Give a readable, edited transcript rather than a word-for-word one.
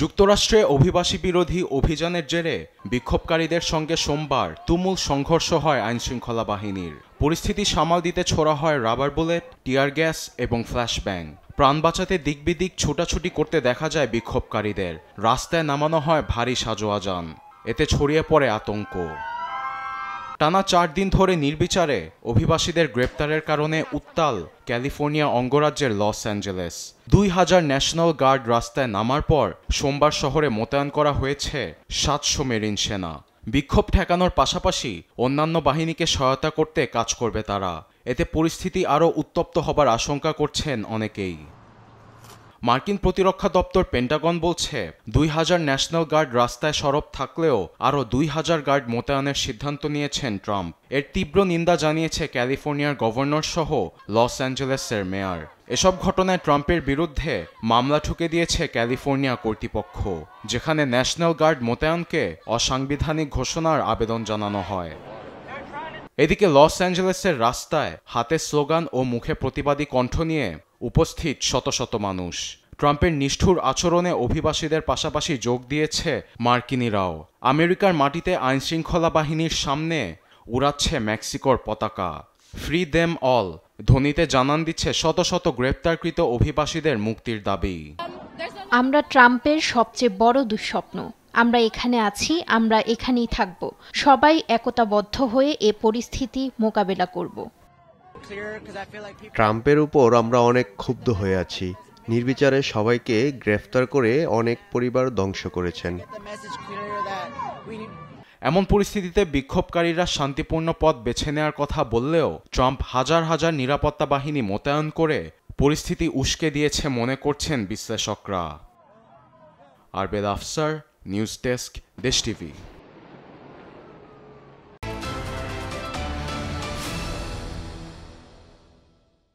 যুক্তরাষ্ট্রে অভিবাসী বিরোধী অভিযানের জেরে বিক্ষোভকারীদের সঙ্গে সোমবার তুমুল সংঘর্ষ হয় আইনশৃঙ্খলা বাহিনীর। পরিস্থিতি সামাল দিতে ছোড়া হয় রাবার বুলেট, টিয়ার গ্যাস এবং ফ্ল্যাশব্যাং। প্রাণ বাঁচাতে দিকবিদিক ছুটাছুটি করতে দেখা যায় বিক্ষোভকারীদের। রাস্তায় নামানো হয় ভারী সাজোয়াজান। এতে ছড়িয়ে পড়ে আতঙ্ক। টানা 4 দিন ধরে নির্বিচারে অভিবাসীদের গ্রেপ্তারের কারণে উত্তাল ক্যালিফোর্নিয়া অঙ্গরাজ্যের লস অ্যাঞ্জেলেস। 2000 ন্যাশনাল গার্ড রাস্তায় নামার পর সোমবার শহরে মোতায়েন করা হয়েছে 700 মেরিন সেনা। বিক্ষোভ ঠেকানোর পাশাপাশি অন্যান্য বাহিনীকে সহায়তা করতে কাজ করবে তারা। এতে পরিস্থিতি আরও উত্তপ্ত হবার আশঙ্কা করছেন অনেকেই। মার্কিন প্রতিরক্ষা দপ্তর পেন্টাগন বলছে 2000 ন্যাশনাল গার্ড রাস্তায় সরব থাকলেও আরও 2000 গার্ড মোতায়েনের সিদ্ধান্ত নিয়েছেন ট্রাম্প। এর তীব্র নিন্দা জানিয়েছে ক্যালিফোর্নিয়ার গভর্নর সহ লস অ্যাঞ্জেলেসের মেয়র। এসব ঘটনায় ট্রাম্পের বিরুদ্ধে মামলা ঠুকে দিয়েছে ক্যালিফোর্নিয়া কর্তৃপক্ষ, যেখানে ন্যাশনাল গার্ড মোতায়েনকে অসাংবিধানিক ঘোষণার আবেদন জানানো হয়। এদিকে লস অ্যাঞ্জেলেসের রাস্তায় হাতে স্লোগান ও মুখে প্রতিবাদী কণ্ঠ নিয়ে উপস্থিত শত শত মানুষ। ট্রাম্পের নিষ্ঠুর আচরণে অভিবাসীদের পাশাপাশি যোগ দিয়েছে মার্কিনিরাও। আমেরিকার মাটিতে আইনশৃঙ্খলা বাহিনীর সামনে উড়াচ্ছে মেক্সিকোর পতাকা। ফ্রি দেম অল ধ্বনিতে জানান দিচ্ছে শত শত গ্রেপ্তারকৃত অভিবাসীদের মুক্তির দাবি। আমরা ট্রাম্পের সবচেয়ে বড় দুঃস্বপ্ন। আমরা এখানে আছি, আমরা এখানেই থাকব। সবাই একতাবদ্ধ হয়ে এ পরিস্থিতি মোকাবেলা করব। ট্রাম্পের উপর আমরা অনেক ক্ষুব্ধ হয়ে আছি। নির্বিচারে সবাইকে গ্রেফতার করে অনেক পরিবার ধ্বংস করেছেন। এমন পরিস্থিতিতে বিক্ষোভকারীরা শান্তিপূর্ণ পথ বেছে নেওয়ার কথা বললেও ট্রাম্প হাজার হাজার নিরাপত্তা বাহিনী মোতায়েন করে পরিস্থিতি উস্কে দিয়েছে মনে করছেন বিশ্লেষকরা। আরবেদ আফসার, নিউজ ডেস্ক, দেশ টিভি।